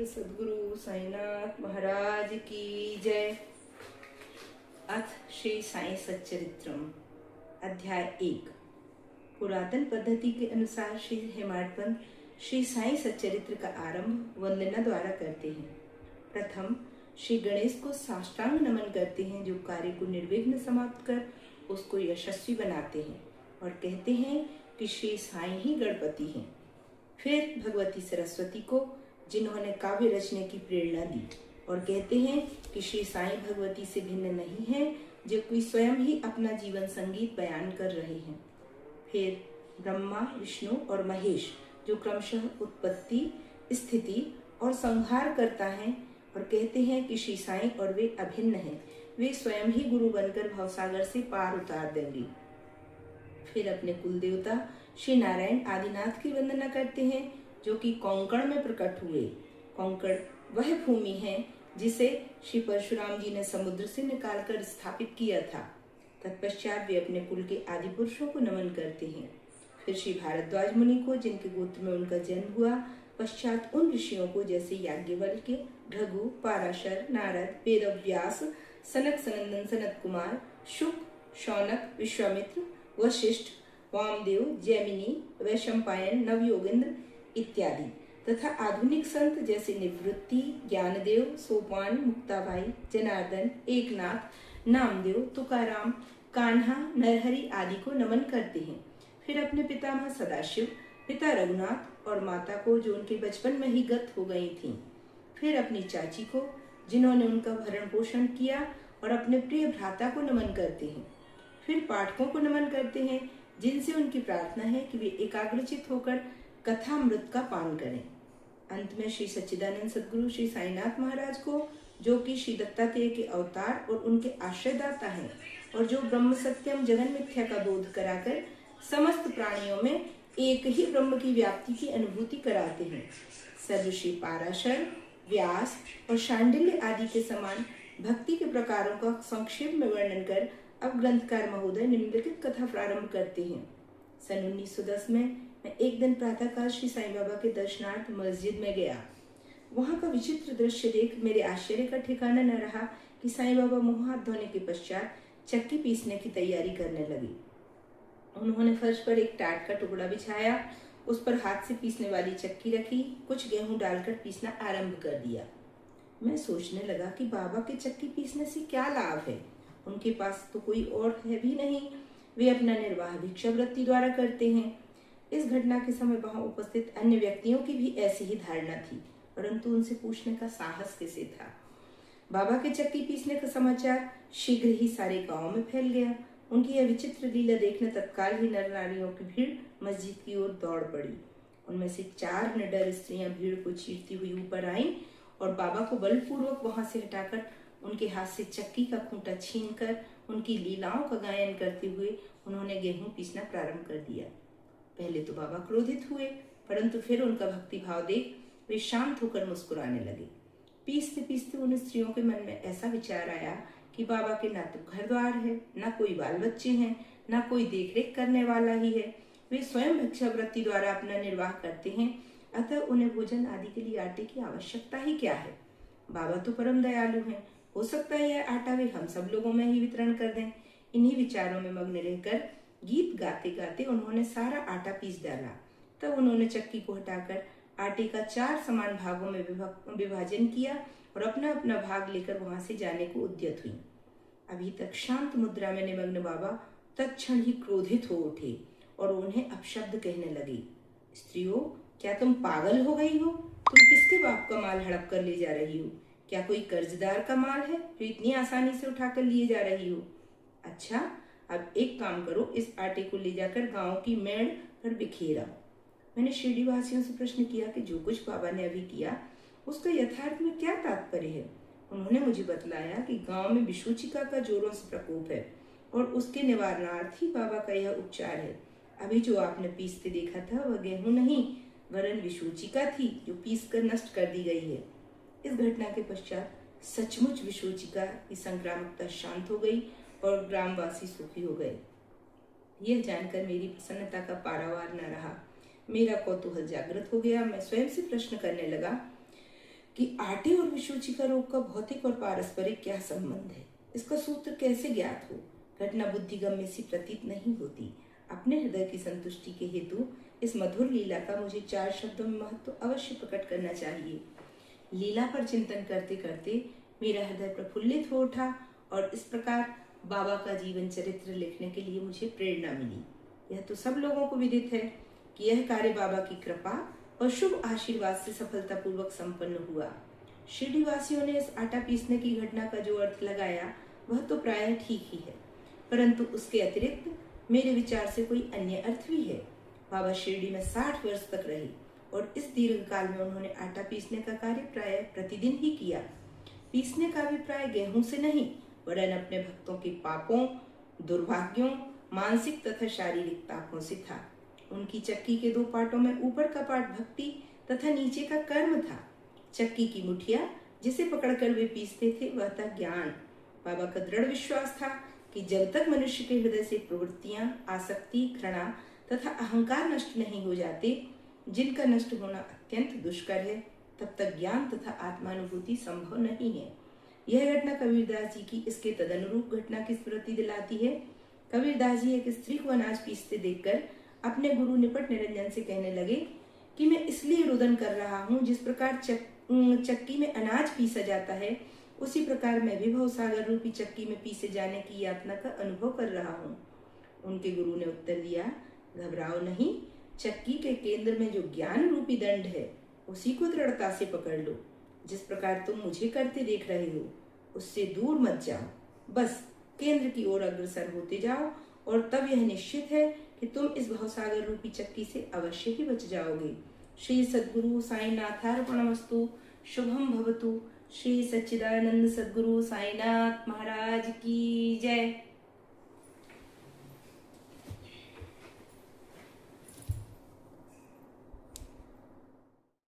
सद्गुरु साईनाथ महाराज की जय। अथ श्री साई सच्चरित्रम अध्याय 1। पुरातन पद्धति के अनुसार श्री हेमाडपंत श्री साई सच्चरित्र का आरंभ वंदना द्वारा करते हैं। प्रथम श्री गणेश को साष्टांग नमन करते हैं, जो कार्य को निर्विघ्न समाप्त कर उसको यशस्वी बनाते हैं, और कहते हैं कि श्री साई ही गणपति हैं। फिर भगवती सरस्वती को, जिन्होंने काव्य रचने की प्रेरणा दी, और कहते हैं कि श्री साई भगवती से भिन्न नहीं है, जो कोई स्वयं ही अपना जीवन संगीत बयान कर रहे हैं। फिर ब्रह्मा, विष्णु और महेश, जो क्रमशः उत्पत्ति, स्थिति और संहार करता है, और कहते हैं कि श्री साई और वे अभिन्न हैं, वे स्वयं ही गुरु बनकर भवसागर से पार उतार देंगे। फिर अपने कुल देवता श्री नारायण आदिनाथ की वंदना करते हैं, जो कि कोंकण में प्रकट हुए। कोंकण वह भूमि है जिसे श्री परशुराम जी ने समुद्र से निकालकर स्थापित किया था। तत्पश्चात वे अपने कुल के आदि पुरुषों को नमन करते हैं। फिर श्री भारद्वाज मुनि को, जिनके गोत्र में उनका जन्म हुआ। पश्चात उन ऋषियों को, जैसे याज्ञवल्क्य, भृगु, पाराशर, नारद, वेदव्यास, सनक सनंदन सनत कुमार, शुक, शौनक, विश्वामित्र, वशिष्ठ, वामदेव, जैमिनी, वैशंपायन, नवयोगेंद्र इत्यादि, तथा आधुनिक संत जैसे निवृत्ति, ज्ञानदेव, सोपान, मुक्ताबाई, जनार्दन, एकनाथ, नामदेव, तुकाराम, कान्हा, नरहरि आदि को नमन करते हैं। फिर अपने पितामह सदाशिव, पिता रघुनाथ और माता को, जो उनके बचपन में ही गत हो गई थीं। फिर अपनी चाची को, जिन्होंने उनका भरण पोषण किया, और अपने प्रिय भ्राता को नमन करते हैं। फिर पाठकों को नमन करते हैं, जिनसे उनकी प्रार्थना है कि वे एकाग्रचित होकर कथामृत का पान करें। अंत में श्री सच्चिदानंद सद्गुरु श्री साईनाथ महाराज को, जो कि श्री दत्तात्रेय के अवतार और उनके आश्रयदाता हैं, और जो ब्रह्म सत्यम जगन मिथ्या का बोध कराकर समस्त प्राणियों में एक ही ब्रह्म की व्याप्ति की अनुभूति कराते हैं। सर्वश्री पाराशर, व्यास और शांडिल्य आदि के समान भक्ति के प्रकारों का संक्षेप में वर्णन कर अब ग्रंथकार महोदय निम्नलिखित कथा प्रारंभ करते हैं। सन 1910 में मैं एक दिन प्रातःकाल श्री साईं बाबा के दर्शनार्थ मस्जिद में गया। वहां का विचित्र दृश्य देख मेरे आश्चर्य का ठिकाना न रहा कि साईं बाबा मुंह हाथ धोने के पश्चात चक्की पीसने की तैयारी करने लगे। उन्होंने फर्श पर एक टाट का टुकड़ा बिछाया, उस पर हाथ से पीसने वाली चक्की रखी, कुछ गेहूं डालकर पीसना आरंभ कर दिया। मैं सोचने लगा कि बाबा के चक्की पीसने से क्या लाभ है। उनके पास तो कोई और है भी नहीं, वे अपना निर्वाह भिक्षावृत्ति द्वारा करते हैं। इस घटना के समय वहां उपस्थित अन्य व्यक्तियों की भी ऐसी ही धारणा थी, परंतु उनसे पूछने का साहस किसे था। बाबा के चक्की पीसने का समाचार शीघ्र ही सारे गांव में फैल गया। उनकी यह विचित्र लीला देखने तत्काल ही नर नारियों की भीड़ मस्जिद की ओर दौड़ पड़ी। उनमें से 4 निडर स्त्रियां भीड़ को चीरती हुई ऊपर आईं, और बाबा को बलपूर्वक वहां से हटाकर उनके हाथ से चक्की का खूंटा छीनकर उनकी लीलाओं का गायन करते हुए उन्होंने गेहूं पीसना प्रारंभ कर दिया। पहले तो बाबा क्रोधित हुए, परंतु फिर उनका भक्ति भाव देख वे शांत होकर मुस्कुराने लगे। पीसते पीसते उन स्त्रियों के मन में ऐसा विचार आया कि बाबा के ना तो घर द्वार है, ना कोई बाल बच्चे हैं, ना कोई देखरेख करने वाला ही है। वे स्वयं भिक्षावृत्ति द्वारा अपना निर्वाह करते हैं, अतः उन्हें भोजन आदि के लिए आटे की आवश्यकता ही क्या है। बाबा तो परम दयालु हैं, हो सकता है यह आटा वे हम सब लोगों में ही वितरण कर दें। इन्हीं विचारों में मग्न रहकर गीत गाते गाते उन्होंने सारा आटा पीस डाला। तब उन्होंने चक्की को हटाकर आटे का 4 समान भागों में विभाजन किया, और अपना अपना भाग लेकर वहां से जाने को उद्यत हुई। अभी तक शांत मुद्रा में निमग्न बाबा तत्क्षण ही क्रोधित हो उठे और उन्हें अपशब्द कहने लगे। स्त्रियों, क्या तुम पागल हो गई हो? तुम किसके बाप का माल हड़प कर ले जा रही हो? क्या कोई कर्जदार का माल है जो इतनी आसानी से उठाकर लिए जा रही हो? अच्छा, अब एक काम करो, इस आटे को ले जाकर गांव की मेड़ पर बिखेरा। मैंने शिरडी वासियों से प्रश्न किया कि जो कुछ बाबा ने अभी किया उसका यथार्थ में क्या तात्पर्य है। उन्होंने मुझे बतलाया कि गांव में विषूचिका का जोरों से प्रकोप है, और उसके निवारणार्थ ही बाबा का यह उपचार है। अभी जो आपने पीसते देखा था वह गेहूं नहीं, वरन विषूचिका थी, जो पीस कर नष्ट कर दी गई है। इस घटना के पश्चात सचमुच विषूचिका की संक्रामकता शांत हो गई और ग्रामवासी सुखी हो गए। यह जानकर मेरी प्रसन्नता का पारावार न रहा। मेरा कौतूहल जागृत हो गया। मैं स्वयं से प्रश्न करने लगा कि आटे और विसूचिका रोग का भौतिक और पारस्परिक क्या संबंध है, इसका सूत्र कैसे ज्ञात हो, घटना बुद्धिगम्य सी प्रतीत नहीं होती। अपने हृदय की संतुष्टि के हेतु इस मधुर लीला का मुझे 4 शब्दों में महत्व अवश्य प्रकट करना चाहिए। लीला पर चिंतन करते करते मेरा हृदय प्रफुल्लित हो उठा और इस प्रकार बाबा का जीवन चरित्र लिखने के लिए मुझे प्रेरणा मिली। यह तो सब लोगों को विदित है कि यह कार्य बाबा की कृपा और शुभ आशीर्वाद से सफलतापूर्वक संपन्न हुआ। शिरडी वासियों ने इस आटा पीसने की घटना का जो अर्थ लगाया वह तो प्रायः ठीक ही है, परंतु उसके अतिरिक्त मेरे विचार से कोई अन्य अर्थ भी है। बाबा शिरडी में 60 वर्ष तक रहे और इस दीर्घ काल में उन्होंने आटा पीसने का कार्य प्रायः प्रतिदिन ही किया। पीसने का अभिप्राय गेहूं से नहीं, वरन अपने भक्तों के पापों, दुर्भाग्यों, मानसिक तथा शारीरिक तापों से था। उनकी चक्की के 2 पार्टों में ऊपर का पार्ट भक्ति तथा नीचे का कर्म था। चक्की की मुठिया जिसे पकड़कर वे पीसते थे वह था ज्ञान। बाबा का दृढ़ विश्वास था कि जब तक मनुष्य के हृदय से प्रवृत्तियां, आसक्ति, घृणा तथा अहंकार नष्ट नहीं हो जाते, जिनका नष्ट होना अत्यंत दुष्कर है, तब तक ज्ञान तथा आत्मानुभूति संभव नहीं है। यह घटना कबीरदास जी की इसके तदनुरूप घटना की स्मृति दिलाती है। कबीरदास जी एक स्त्री को अनाज पीसते देखकर अपने गुरु निपट निरंजन से कहने लगे कि मैं इसलिए रुदन कर रहा हूँ, जिस प्रकार चक्की में अनाज पीसा जाता है उसी प्रकार मैं भी भवसागर रूपी चक्की में पीसे जाने की यातना का अनुभव कर रहा हूँ। उनके गुरु ने उत्तर दिया, घबराओ नहीं, चक्की के केंद्र में जो ज्ञान रूपी दंड है उसी को दृढ़ता से पकड़ लो। जिस प्रकार तुम मुझे करते देख रहे हो उससे दूर मत जाओ, बस केंद्र की ओर अग्रसर होते जाओ और तब यह निश्चित है कि तुम इस भवसागर रूपी चक्की से अवश्य ही बच जाओगे। श्री सद्गुरु साईनाथार्पणमस्तु। शुभम भवतु। श्री सच्चिदानंद सद्गुरु साईनाथ महाराज की जय।